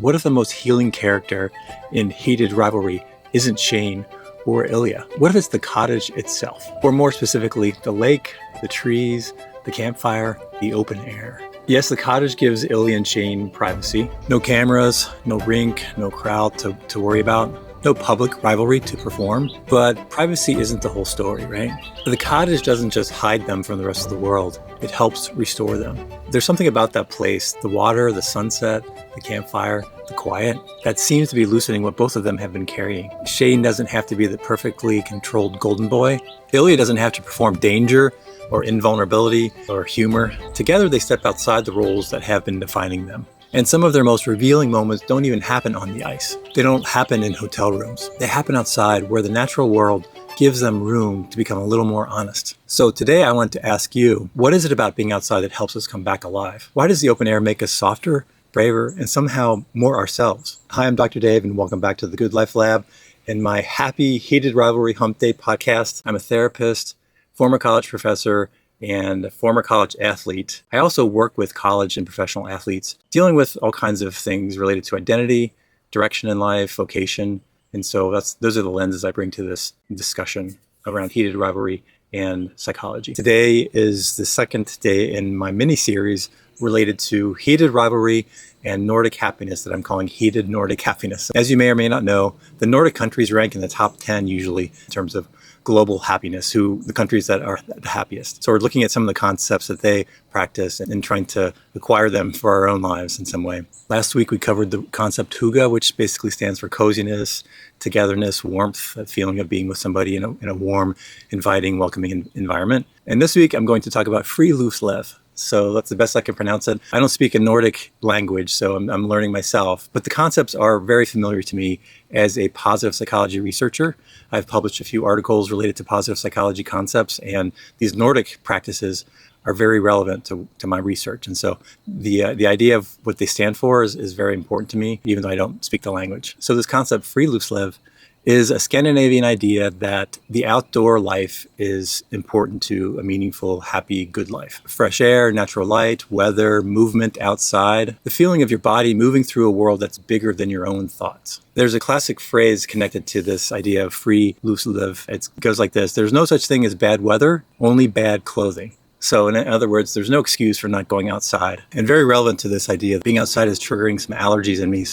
what if the most healing character in Heated Rivalry isn't Shane or Ilya? What if it's the cottage itself? Or more specifically, the lake, the trees, the campfire, the open air. Yes, the cottage gives Ilya and Shane privacy. No cameras, no rink, no crowd to worry about. No public rivalry to perform, but privacy isn't the whole story, right? The cottage doesn't just hide them from the rest of the world, it helps restore them. There's something about that place, the water, the sunset, the campfire, the quiet, that seems to be loosening what both of them have been carrying. Shane doesn't have to be the perfectly controlled golden boy. Ilya doesn't have to perform danger or invulnerability or humor. Together they step outside the roles that have been defining them. And some of their most revealing moments don't even happen on the ice. They don't happen in hotel rooms. They happen outside where the natural world gives them room to become a little more honest. So today I want to ask you, what is it about being outside that helps us come back alive? Why does the open air make us softer, braver, and somehow more ourselves? Hi, I'm Dr. Dave, and welcome back to the Good Life Lab and my happy Heated Rivalry Hump Day podcast. I'm a therapist, former college professor, and a former college athlete. I also work with college and professional athletes, dealing with all kinds of things related to identity, direction in life, vocation. And so those are the lenses I bring to this discussion around heated rivalry and psychology. Today is the second day in my mini-series related to heated rivalry and Nordic happiness that I'm calling Heated Nordic Happiness. As you may or may not know, the Nordic countries rank in the top 10 usually in terms of global happiness, the countries that are the happiest. So we're looking at some of the concepts that they practice and trying to acquire them for our own lives in some way. Last week we covered the concept hygge, which basically stands for coziness, togetherness, warmth, that feeling of being with somebody in a warm, inviting, welcoming environment. And this week I'm going to talk about Friluftsliv. So that's the best I can pronounce it. I don't speak a Nordic language, so I'm learning myself. But the concepts are very familiar to me as a positive psychology researcher. I've published a few articles related to positive psychology concepts, and these Nordic practices are very relevant to my research. And so the idea of what they stand for is very important to me, even though I don't speak the language. So this concept, Friluftsliv, is a Scandinavian idea that the outdoor life is important to a meaningful, happy, good life. Fresh air, natural light, weather, movement outside, the feeling of your body moving through a world that's bigger than your own thoughts. There's a classic phrase connected to this idea of Friluftsliv. It goes like this: there's no such thing as bad weather, only bad clothing. So in other words, there's no excuse for not going outside. And very relevant to this idea, being outside is triggering some allergies in me.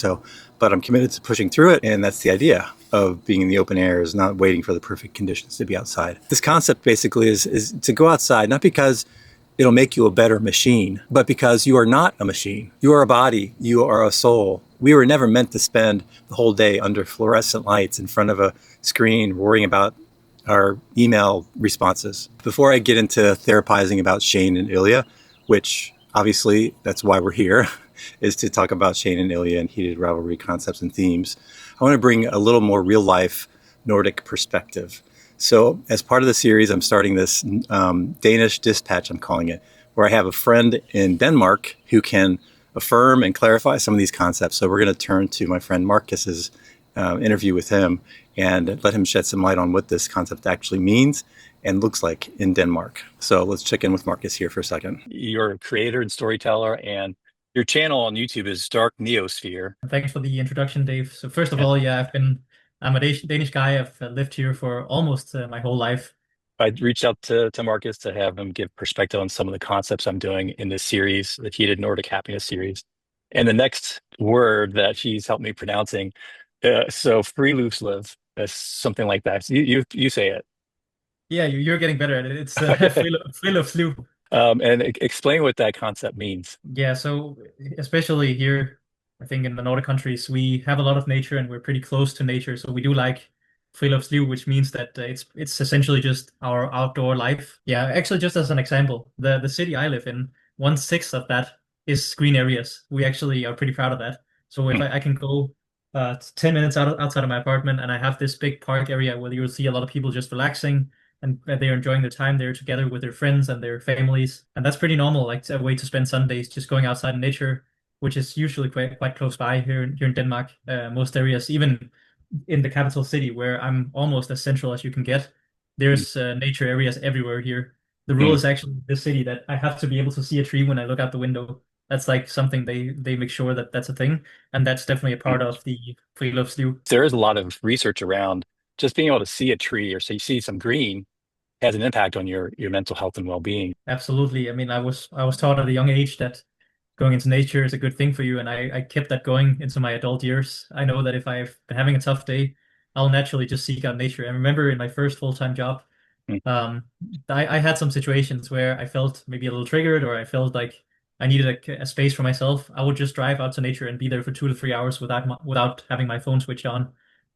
But I'm committed to pushing through it. And that's the idea of being in the open air, is not waiting for the perfect conditions to be outside. This concept basically is to go outside, not because it'll make you a better machine, but because you are not a machine. You are a body. You are a soul. We were never meant to spend the whole day under fluorescent lights in front of a screen worrying about our email responses. Before I get into therapizing about Shane and Ilya, which obviously that's why we're here, is to talk about Shane and Ilya and heated rivalry concepts and themes, I want to bring a little more real life Nordic perspective. So as part of the series, I'm starting this Danish dispatch, I'm calling it, where I have a friend in Denmark who can affirm and clarify some of these concepts. So we're going to turn to my friend Marcus's interview with him and let him shed some light on what this concept actually means and looks like in Denmark. So let's check in with Marcus here for a second. You're a creator and storyteller, and your channel on YouTube is Dark Neosphere. Thanks for the introduction, Dave. So first of all, yeah, I'm a Danish guy. I've lived here for almost my whole life. I reached out to Marcus to have him give perspective on some of the concepts I'm doing in this series, the Heated Nordic Happiness series. And the next word that he's helped me pronouncing, so Friluftsliv, something like that. You say it. Yeah, you're getting better at it. It's Friluftsliv. And explain what that concept means. Yeah, so especially here, I think in the Nordic countries, we have a lot of nature and we're pretty close to nature. So we do like Friluftsliv, which means that it's essentially just our outdoor life. Yeah, actually, just as an example, the city I live in, 1/6 of that is green areas. We actually are pretty proud of that. So if I can go 10 minutes outside of my apartment and I have this big park area where you'll see a lot of people just relaxing and they're enjoying their time there together with their friends and their families. And that's pretty normal, like a way to spend Sundays, just going outside in nature, which is usually quite close by here in Denmark. Most areas, even in the capital city, where I'm almost as central as you can get, there's nature areas everywhere here. The rule is actually in this city that I have to be able to see a tree when I look out the window. That's like something they make sure that that's a thing, and that's definitely a part of the Friluftsliv. There is a lot of research around just being able to see a tree or see some green has an impact on your mental health and well-being. Absolutely. I mean, I was taught at a young age that going into nature is a good thing for you, and I kept that going into my adult years. I know that if I've been having a tough day, I'll naturally just seek out nature. I remember in my first full-time job, Mm, um, I had some situations where I felt maybe a little triggered, or I felt like I needed a space for myself. I would just drive out to nature and be there for 2 to 3 hours without having my phone switched on,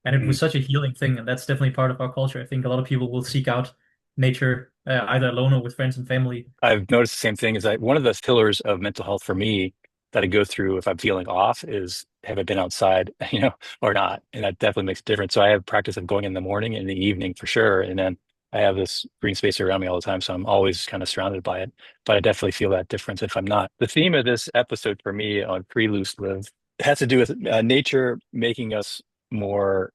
and it was mm. such a healing thing. And that's definitely part of our culture. I think a lot of people will seek out nature, either alone or with friends and family. I've noticed the same thing. Is that one of the pillars of mental health for me that I go through if I'm feeling off is have I been outside, or not? And that definitely makes a difference. So I have practice of going in the morning and the evening for sure. And then I have this green space around me all the time. So I'm always kind of surrounded by it. But I definitely feel that difference if I'm not. The theme of this episode for me on Friluftsliv has to do with nature making us more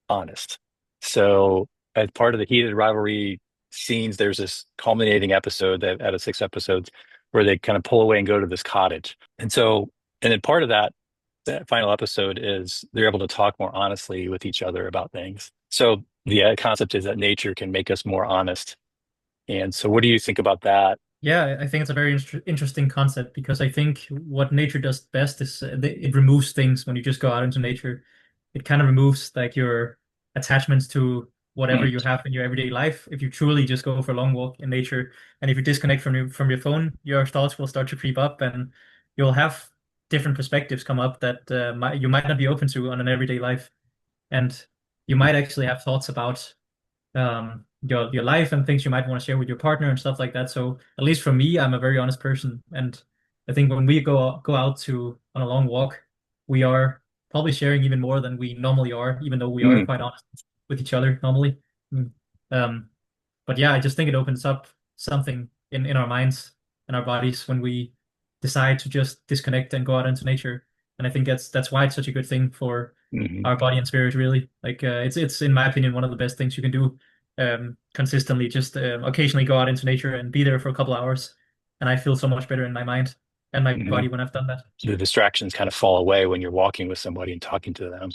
honest. So as part of the heated rivalry scenes, there's this culminating episode that out of 6 episodes where they kind of pull away and go to this cottage. And then part of that final episode is they're able to talk more honestly with each other about things. So the concept is that nature can make us more honest. And so what do you think about that? Yeah, I think it's a very interesting concept because I think what nature does best is it removes things when you just go out into nature. It kind of removes like your attachments to whatever Mm, you have in your everyday life. If you truly just go for a long walk in nature, and if you disconnect from your phone, your thoughts will start to creep up, and you'll have different perspectives come up that you might not be open to on an everyday life, and you might actually have thoughts about your life and things you might want to share with your partner and stuff like that. So at least for me, I'm a very honest person, and I think when we go out to on a long walk, we are probably sharing even more than we normally are, even though we are mm, quite honest with each other normally. Mm. Um, but yeah, I just think it opens up something in our minds and our bodies when we decide to just disconnect and go out into nature. And I think that's why it's such a good thing for mhm, our body and spirit, really. Like it's in my opinion one of the best things you can do. Consistently, just occasionally go out into nature and be there for a couple hours, and I feel so much better in my mind and my body mhm. when I've done that. The distractions kind of fall away when you're walking with somebody and talking to them.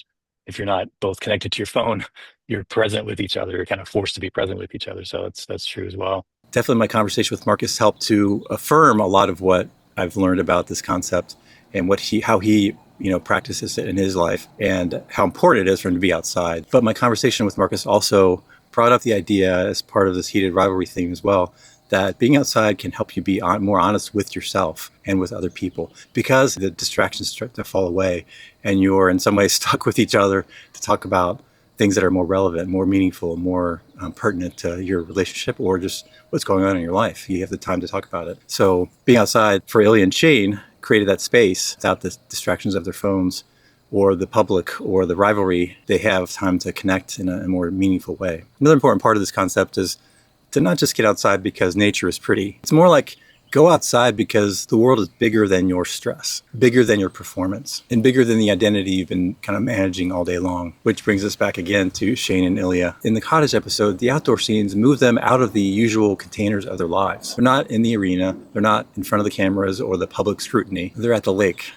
If you're not both connected to your phone, you're present with each other. You're kind of forced to be present with each other. So that's true as well. Definitely, my conversation with Marcus helped to affirm a lot of what I've learned about this concept and how he practices it in his life and how important it is for him to be outside. But my conversation with Marcus also brought up the idea as part of this heated rivalry theme as well that being outside can help you be more honest with yourself and with other people because the distractions start to fall away and you're in some ways stuck with each other to talk about things that are more relevant, more meaningful, more pertinent to your relationship or just what's going on in your life. You have the time to talk about it. So being outside for Ilya and Shane created that space without the distractions of their phones or the public or the rivalry. They have time to connect in a more meaningful way. Another important part of this concept is to not just get outside because nature is pretty. It's more like go outside because the world is bigger than your stress, bigger than your performance, and bigger than the identity you've been kind of managing all day long. Which brings us back again to Shane and Ilya. In the cottage episode, the outdoor scenes move them out of the usual containers of their lives. They're not in the arena, they're not in front of the cameras or the public scrutiny. They're at the lake.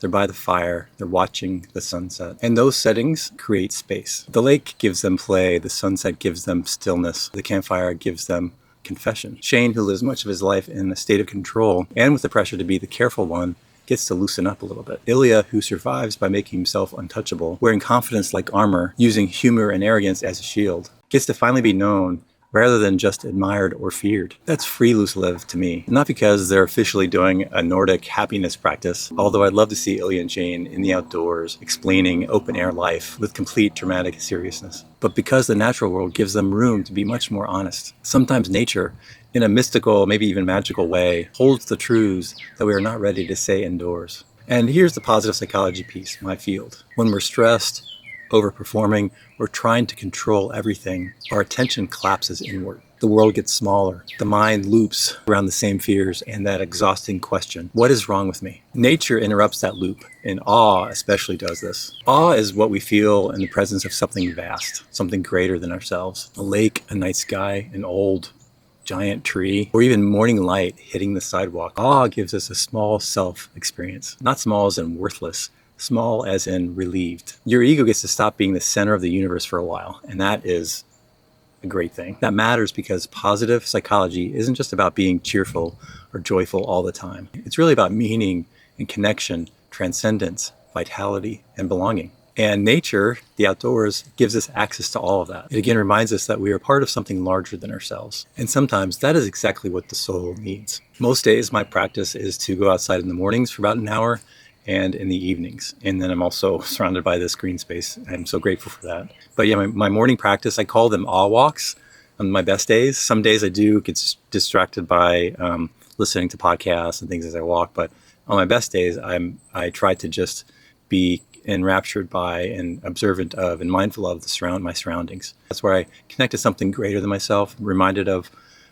They're by the fire, they're watching the sunset. And those settings create space. The lake gives them play, the sunset gives them stillness, the campfire gives them confession. Shane, who lives much of his life in a state of control and with the pressure to be the careful one, gets to loosen up a little bit. Ilya, who survives by making himself untouchable, wearing confidence like armor, using humor and arrogance as a shield, gets to finally be known rather than just admired or feared. That's Friluftsliv to me. Not because they're officially doing a Nordic happiness practice, although I'd love to see Ilya and Shane in the outdoors explaining open air life with complete dramatic seriousness, but because the natural world gives them room to be much more honest. Sometimes nature, in a mystical, maybe even magical way, holds the truths that we are not ready to say indoors. And here's the positive psychology piece, my field. When we're stressed, overperforming, or trying to control everything, our attention collapses inward. The world gets smaller. The mind loops around the same fears and that exhausting question, what is wrong with me? Nature interrupts that loop, and awe especially does this. Awe is what we feel in the presence of something vast, something greater than ourselves. A lake, a night sky, an old, giant tree, or even morning light hitting the sidewalk. Awe gives us a small self experience. Not small as in worthless, small as in relieved. Your ego gets to stop being the center of the universe for a while, and that is a great thing. That matters because positive psychology isn't just about being cheerful or joyful all the time. It's really about meaning and connection, transcendence, vitality, and belonging. And nature, the outdoors, gives us access to all of that. It again reminds us that we are part of something larger than ourselves. And sometimes that is exactly what the soul needs. Most days my practice is to go outside in the mornings for about an hour and in the evenings. And then I'm also surrounded by this green space. I'm so grateful for that. But yeah, my morning practice, I call them awe walks on my best days. Some days I do get distracted by listening to podcasts and things as I walk. But on my best days, I try to just be enraptured by and observant of and mindful of my surroundings. That's where I connect to something greater than myself, reminded of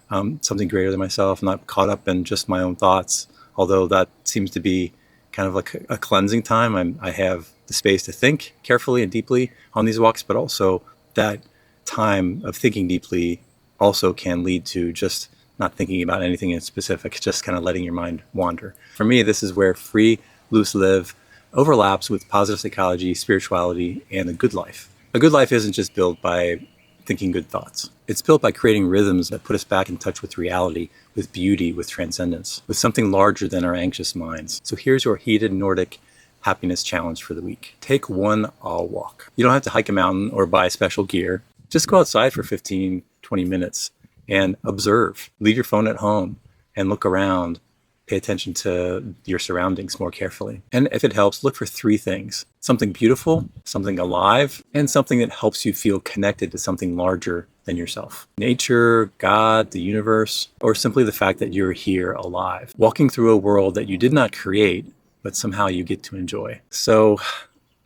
something greater than myself, not caught up in just my own thoughts, although that seems to be kind of like a cleansing time. I have the space to think carefully and deeply on these walks, but also that time of thinking deeply also can lead to just not thinking about anything in specific, just kind of letting your mind wander. For me, this is where Friluftsliv overlaps with positive psychology, spirituality, and a good life. A good life isn't just built by thinking good thoughts. It's built by creating rhythms that put us back in touch with reality, with beauty, with transcendence, with something larger than our anxious minds. So here's your Heated Nordic Happiness challenge for the week. Take one awe walk. You don't have to hike a mountain or buy special gear. Just go outside for 15, 20 minutes and observe. Leave your phone at home and look around. Pay attention to your surroundings more carefully. And if it helps, look for three things: something beautiful, something alive, and something that helps you feel connected to something larger than yourself. Nature, God, the universe, or simply the fact that you're here alive, walking through a world that you did not create, but somehow you get to enjoy. So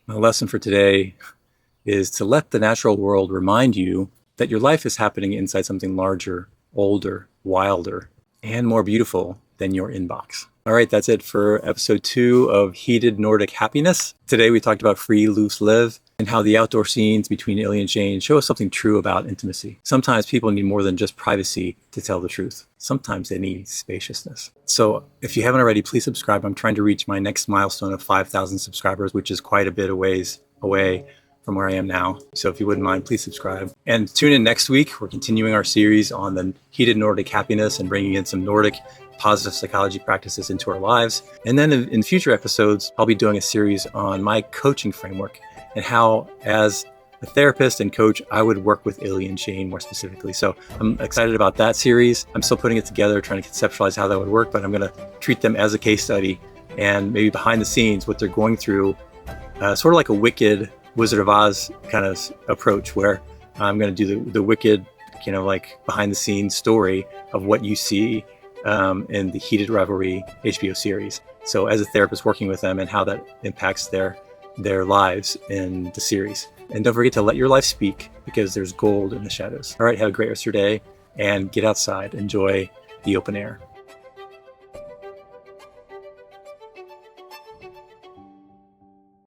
my lesson for today is to let the natural world remind you that your life is happening inside something larger, older, wilder, and more beautiful than your inbox. All right, that's it for episode 2 of Heated Nordic Happiness. Today we talked about Friluftsliv and how the outdoor scenes between Ilya and Shane show us something true about intimacy. Sometimes people need more than just privacy to tell the truth. Sometimes they need spaciousness. So if you haven't already, please subscribe. I'm trying to reach my next milestone of 5,000 subscribers, which is quite a bit of ways away from where I am now. So if you wouldn't mind, please subscribe. And tune in next week. We're continuing our series on the Heated Nordic Happiness and bringing in some Nordic positive psychology practices into our lives. And then in future episodes, I'll be doing a series on my coaching framework and how, as a therapist and coach, I would work with Ilya and Shane more specifically. So I'm excited about that series. I'm still putting it together, trying to conceptualize how that would work, but I'm going to treat them as a case study and maybe behind the scenes, what they're going through, sort of like a Wicked Wizard of Oz kind of approach, where I'm going to do the Wicked, like behind the scenes story of what you see in the Heated Rivalry HBO series. So as a therapist working with them and how that impacts their lives in the series. And don't forget to let your life speak, because there's gold in the shadows. All right, have a great rest of your day and get outside. Enjoy the open air.